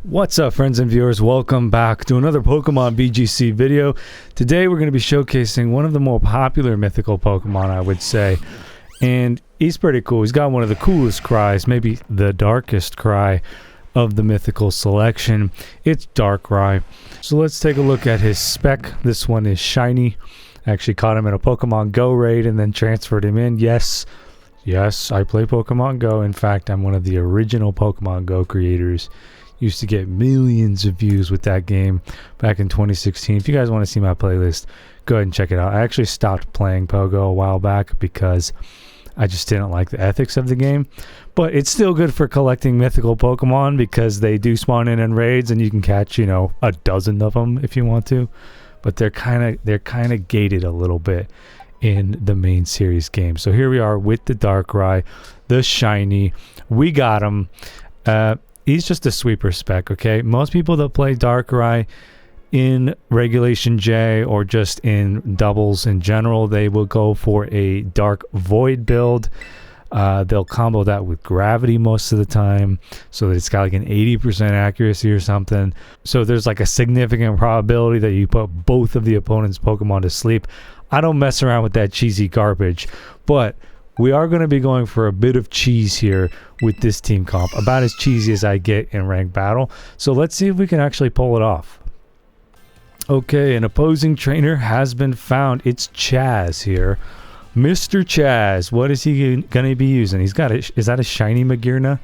What's up, friends and viewers? Welcome back to another Pokemon VGC video. Today we're going to be showcasing one of the more popular mythical Pokemon, I would say. And he's pretty cool. He's got one of the coolest cries, maybe the darkest cry of the mythical selection. It's Darkrai. So let's take a look at his spec. This one is shiny. I actually caught him in a Pokemon Go raid and then transferred him in. Yes, I play Pokemon Go. In fact, I'm one of the original Pokemon Go creators. Used to get millions of views with that game back in 2016. If you guys want to see my playlist, go ahead and check it out. I actually stopped playing Pogo a while back because I just didn't like the ethics of the game. But it's still good for collecting mythical Pokemon because they do spawn in raids and you can catch, you know, a dozen of them if you want to. But they're kind of gated a little bit in the main series game. So here we are with the Darkrai, the shiny. We got him. He's just a sweeper spec, okay? Most people that play Darkrai in Regulation J or just in doubles in general, they will go for a Dark Void build. They'll combo that with Gravity most of the time, so that it's got like an 80% accuracy or something. So there's like a significant probability that you put both of the opponent's Pokemon to sleep. I don't mess around with that cheesy garbage, but we are going to be going for a bit of cheese here with this team comp, about as cheesy as I get in ranked battle. So let's see if we can actually pull it off. Okay, an opposing trainer has been found. It's Chaz here. Mr. Chaz, what is he going to be using? He's got is that a shiny Magearna?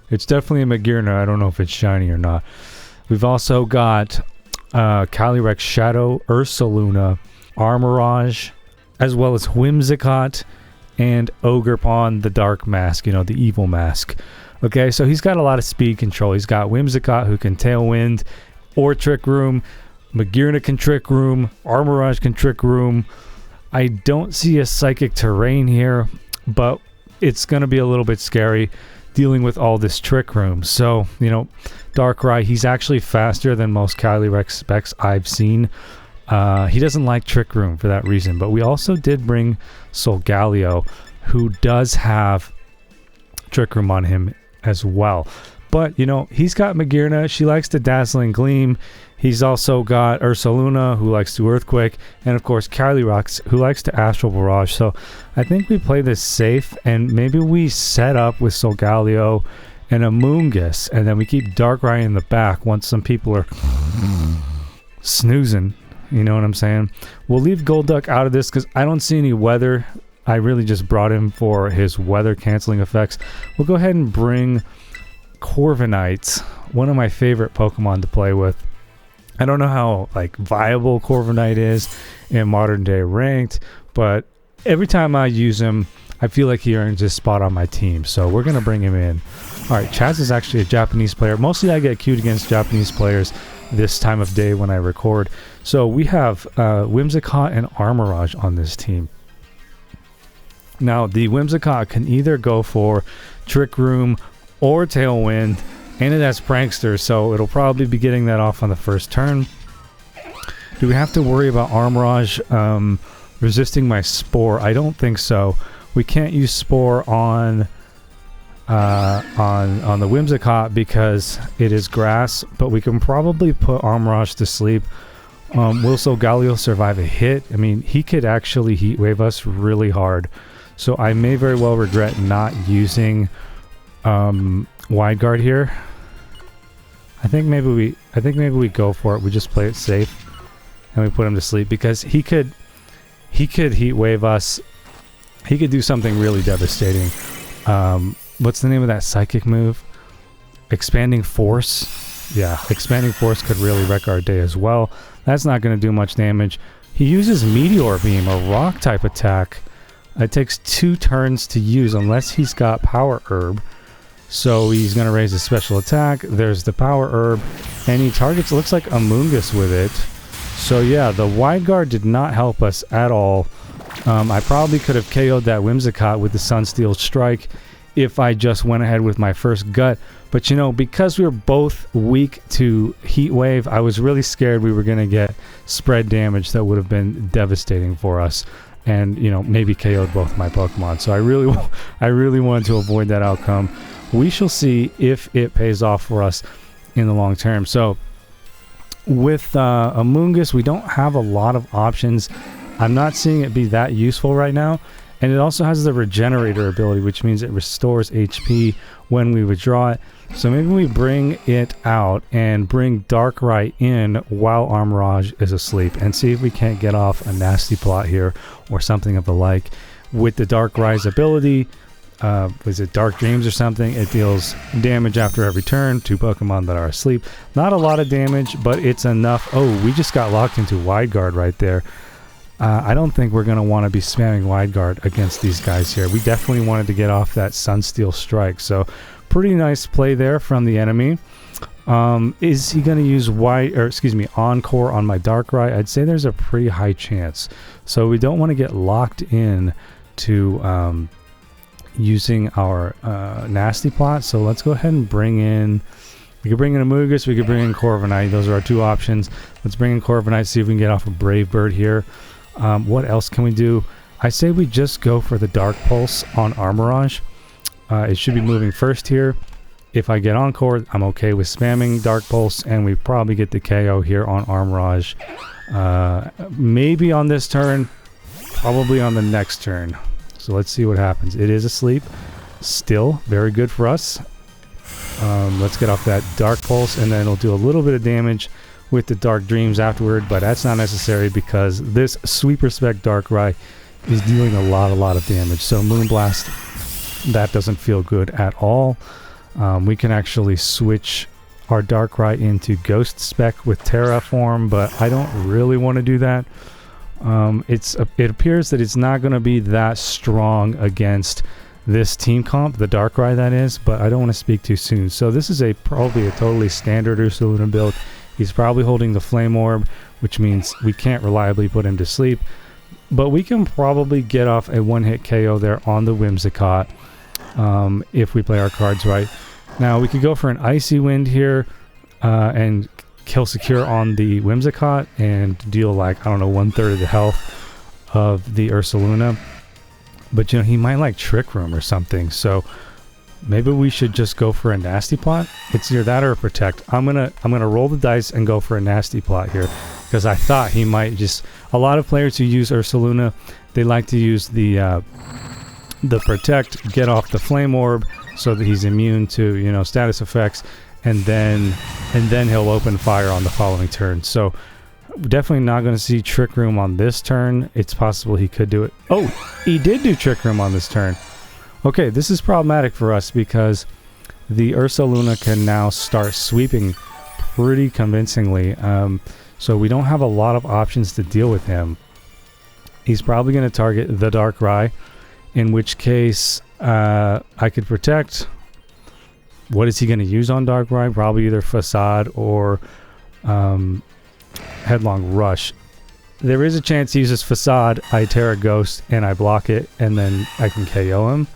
It's definitely a Magearna. I don't know if it's shiny or not. We've also got Calyrex Shadow, Ursaluna, Armorage, as well as Whimsicott, and Ogerpon, the dark mask, you know, the evil mask. Okay, so he's got a lot of speed control. He's got Whimsicott, who can Tailwind or Trick Room. Magearna can Trick Room. Armorage can Trick Room. I don't see a Psychic Terrain here, but it's going to be a little bit scary dealing with all this Trick Room. So, you know, Darkrai, he's actually faster than most Calyrex specs I've seen. He doesn't like Trick Room for that reason, but we also did bring Solgaleo, who does have Trick Room on him as well. But, you know, he's got Magearna. She likes to Dazzling Gleam. He's also got Ursaluna, who likes to Earthquake, and of course Calyrex, who likes to Astral Barrage. So I think we play this safe, and maybe we set up with Solgaleo and Amoonguss, and then we keep Darkrai in the back once some people are snoozing. You know what I'm saying? We'll leave Golduck out of this because I don't see any weather. I really just brought him for his weather canceling effects. We'll go ahead and bring Corviknight, one of my favorite Pokemon to play with. I don't know how like viable Corviknight is in modern day ranked, but every time I use him, I feel like he earns his spot on my team. So we're going to bring him in. All right, Chaz is actually a Japanese player. Mostly I get queued against Japanese players this time of day when I record. So we have Whimsicott and Armorage on this team. Now the Whimsicott can either go for Trick Room or Tailwind, and it has Prankster, so it'll probably be getting that off on the first turn. Do we have to worry about Armorage resisting my Spore? I don't think so. We can't use Spore on the Whimsicott because it is grass, but we can probably put Armorage to sleep. Will Solgaleo survive a hit? I mean, he could actually Heat Wave us really hard, so I may very well regret not using Wide Guard here. I think maybe we go for it. We just play it safe and we put him to sleep because he could Heat Wave us. He could do something really devastating. What's the name of that psychic move? Expanding Force. Yeah, Expanding Force could really wreck our day as well. That's not going to do much damage. He uses Meteor Beam, a rock type attack. It takes 2 turns to use unless he's got Power Herb. So he's going to raise his special attack. There's the Power Herb. And he targets, looks like Amoonguss with it. So yeah, the Wide Guard did not help us at all. I probably could have KO'd that Whimsicott with the Sunsteel Strike if I just went ahead with my first gut. But you know, because we were both weak to Heat Wave, I was really scared we were going to get spread damage that would have been devastating for us. And, you know, maybe KO'd both my Pokemon. So I really wanted to avoid that outcome. We shall see if it pays off for us in the long term. So with Amoonguss, we don't have a lot of options. I'm not seeing it be that useful right now. And it also has the regenerator ability, which means it restores HP when we withdraw it. So maybe we bring it out and bring Darkrai in while Armorage is asleep and see if we can't get off a nasty plot here or something of the like. With the Darkrai's ability, was it Dark Dreams or something? It deals damage after every turn to Pokemon that are asleep. Not a lot of damage, but it's enough. Oh, we just got locked into Wide Guard right there. I don't think we're going to want to be spamming Wide Guard against these guys here. We definitely wanted to get off that Sunsteel Strike. So pretty nice play there from the enemy. Is he going to use Encore on my Darkrai? I'd say there's a pretty high chance. So we don't want to get locked in to using our Nasty Plot. So let's go ahead and bring in... We could bring in Amoonguss, we could bring in Corviknight. Those are our two options. Let's bring in Corviknight, see if we can get off a Brave Bird here. What else can we do? I say we just go for the Dark Pulse on Armorage. It should be moving first here. If I get Encore, I'm okay with spamming Dark Pulse, and we probably get the KO here on Armorage. Maybe on this turn, probably on the next turn. So let's see what happens. It is asleep. Still, very good for us. Let's get off that Dark Pulse, and then it'll do a little bit of damage with the Dark Dreams afterward, but that's not necessary because this Sweeper Spec Darkrai is dealing a lot of damage. So Moonblast, that doesn't feel good at all. We can actually switch our Darkrai into Ghost Spec with Terraform, but I don't really want to do that. It appears that it's not going to be that strong against this team comp, the Darkrai that is, but I don't want to speak too soon. So this is probably a totally standard Ursaluna build. He's probably holding the Flame Orb, which means we can't reliably put him to sleep. But we can probably get off a one-hit KO there on the Whimsicott if we play our cards right. Now, we could go for an Icy Wind here and kill Secure on the Whimsicott and deal, like, I don't know, 1/3 of the health of the Ursaluna. But, you know, he might like Trick Room or something, so... Maybe we should just go for a Nasty Plot. It's either that or a Protect. I'm gonna roll the dice and go for a Nasty Plot here, because I thought he might just... A lot of players who use Ursaluna, they like to use the Protect, get off the Flame Orb, so that he's immune to, you know, status effects, and then he'll open fire on the following turn. So definitely not going to see Trick Room on this turn. It's possible he could do it. Oh, he did do Trick Room on this turn. Okay, this is problematic for us because the Ursaluna can now start sweeping pretty convincingly. So we don't have a lot of options to deal with him. He's probably going to target the Darkrai, in which case I could Protect. What is he going to use on Darkrai? Probably either Facade or Headlong Rush. There is a chance he uses Facade, I Tera Ghost, and I block it, and then I can KO him.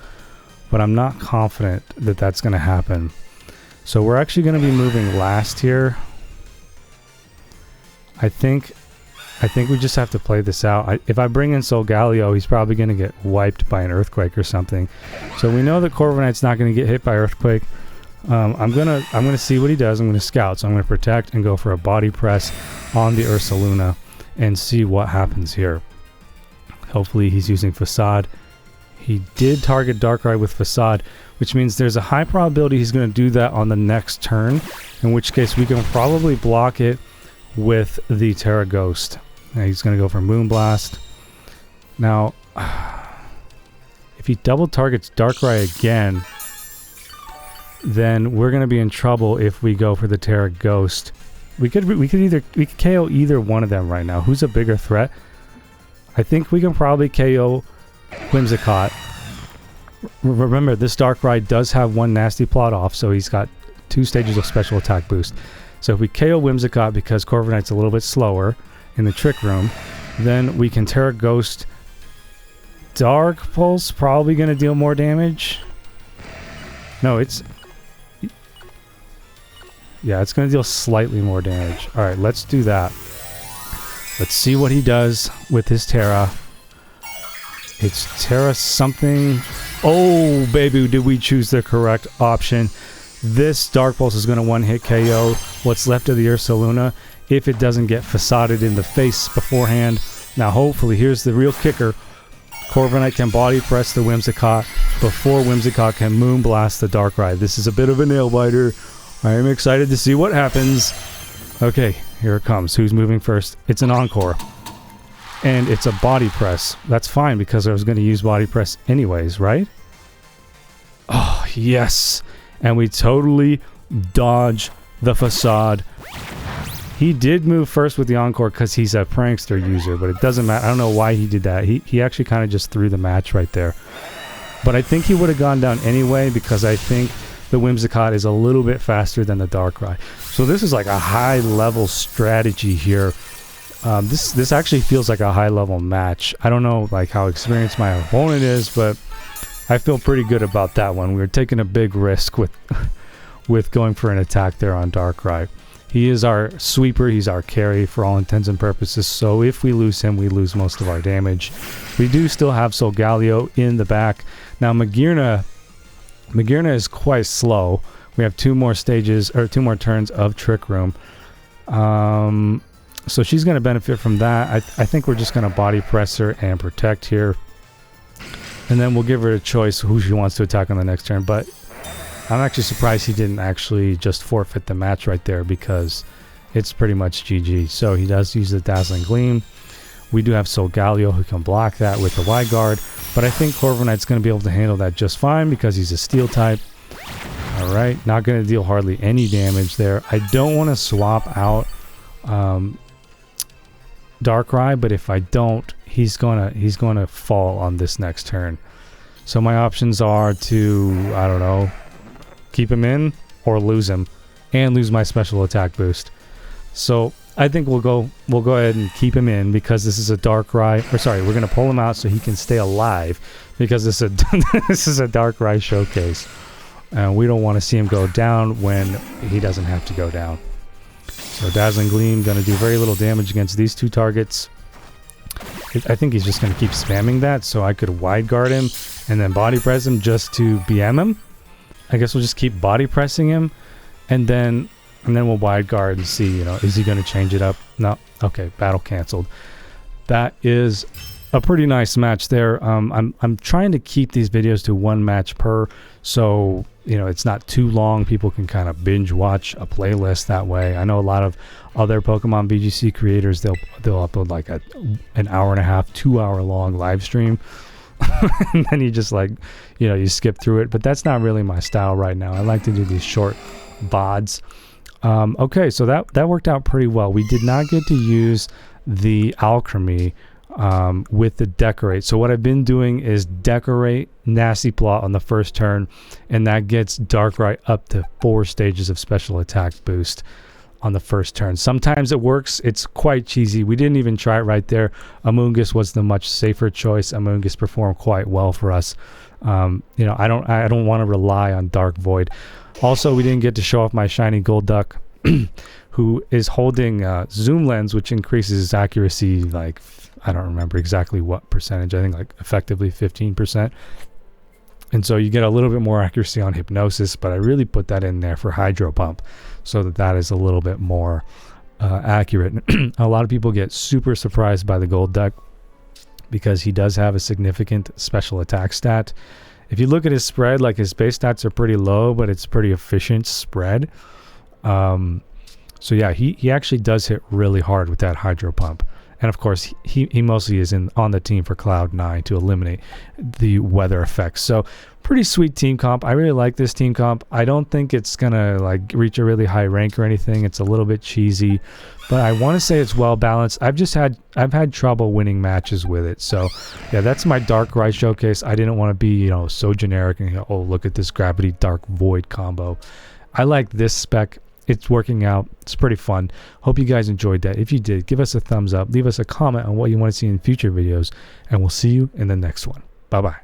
But I'm not confident that that's going to happen. So we're actually going to be moving last here. I think we just have to play this out. If I bring in Solgaleo, he's probably going to get wiped by an Earthquake or something. So we know that Corviknight's not going to get hit by Earthquake. I'm gonna see what he does. I'm going to scout. So I'm going to Protect and go for a Body Press on the Ursaluna and see what happens here. Hopefully he's using Facade. He did target Darkrai with Facade, which means there's a high probability he's going to do that on the next turn, in which case we can probably block it with the Tera Ghost. Now he's going to go for Moonblast. Now, if he double targets Darkrai again, then we're going to be in trouble if we go for the Tera Ghost. We could KO either one of them right now. Who's a bigger threat? I think we can probably KO Whimsicott. Remember, this Darkrai does have one Nasty Plot off, so he's got 2 stages of special attack boost. So if we KO Whimsicott because Corviknight's a little bit slower in the Trick Room, then we can Tera Ghost. Dark Pulse probably going to deal more damage. No, it's... Yeah, it's going to deal slightly more damage. Alright, let's do that. Let's see what he does with his Tera. It's Tera something. Oh, baby, did we choose the correct option. This Dark Pulse is going to one-hit KO what's left of the Ursaluna if it doesn't get facaded in the face beforehand. Now, hopefully, here's the real kicker. Corviknight can body press the Whimsicott before Whimsicott can Moonblast the Darkrai. This is a bit of a nail-biter. I am excited to see what happens. Okay, here it comes. Who's moving first? It's an Encore. And it's a body press. That's fine because I was going to use body press anyways, right? Oh, yes. And we totally dodge the facade. He did move first with the Encore because he's a prankster user, but it doesn't matter. I don't know why he did that. He actually kind of just threw the match right there. But I think he would have gone down anyway because I think the Whimsicott is a little bit faster than the Darkrai. So this is like a high-level strategy here. This actually feels like a high-level match. I don't know like how experienced my opponent is, but I feel pretty good about that one. We were taking a big risk with with going for an attack there on Darkrai. He is our sweeper. He's our carry for all intents and purposes. So if we lose him, we lose most of our damage. We do still have Solgaleo in the back. Now Magearna is quite slow. We have 2 more stages or 2 more turns of Trick Room. So she's going to benefit from that. I think we're just going to body press her and protect here. And then we'll give her a choice who she wants to attack on the next turn. But I'm actually surprised he didn't actually just forfeit the match right there because it's pretty much GG. So he does use the Dazzling Gleam. We do have Solgaleo who can block that with the Wide Guard. But I think Corviknight's going to be able to handle that just fine because he's a Steel type. Alright, not going to deal hardly any damage there. I don't want to swap out Darkrai, but if I don't, he's gonna fall on this next turn. So my options are to, I don't know, keep him in or lose him and lose my special attack boost. So I think we'll go ahead and keep him in because this is a Darkrai, or sorry, we're gonna pull him out so he can stay alive because this is a this is a Darkrai showcase. And we don't want to see him go down when he doesn't have to go down. So Dazzling Gleam going to do very little damage against these 2 targets. I think he's just going to keep spamming that, so I could Wide Guard him and then body press him just to BM him. I guess we'll just keep body pressing him, and then we'll Wide Guard and see, you know, is he going to change it up? No. Okay, battle canceled. That is a pretty nice match there. I'm trying to keep these videos to 1 match per, so you know it's not too long. People can kind of binge watch a playlist that way. I know a lot of other Pokemon VGC creators, they'll upload like an hour and a half, 2 hour long live stream, and then you just like, you know, you skip through it. But that's not really my style right now. I like to do these short VODs. Okay, so that worked out pretty well. We did not get to use the Alchemy with the Decorate. So what I've been doing is Decorate Nasty Plot on the first turn, and that gets Darkrai up to 4 stages of special attack boost on the first turn. Sometimes it works. It's quite cheesy. We didn't even try it right there. Amoonguss was the much safer choice. Amoonguss performed quite well for us. You know, I don't want to rely on Dark Void. Also, we didn't get to show off my shiny Golduck who is holding zoom lens, which increases his accuracy like, I don't remember exactly what percentage. I think like effectively 15%. And so you get a little bit more accuracy on Hypnosis, but I really put that in there for Hydro Pump so that is a little bit more accurate. A lot of people get super surprised by the Golduck because he does have a significant special attack stat. If you look at his spread, like his base stats are pretty low, but it's pretty efficient spread. So yeah, he actually does hit really hard with that Hydro Pump. And of course, he mostly is on the team for Cloud9 to eliminate the weather effects. So pretty sweet team comp. I really like this team comp. I don't think it's gonna like reach a really high rank or anything. It's a little bit cheesy, but I want to say it's well balanced. I've had trouble winning matches with it. So yeah, that's my Darkrai showcase. I didn't want to be, you know, so generic and, you know, oh, look at this Gravity Dark Void combo. I like this spec. It's working out. It's pretty fun. Hope you guys enjoyed that. If you did, give us a thumbs up. Leave us a comment on what you want to see in future videos, and we'll see you in the next one. Bye-bye.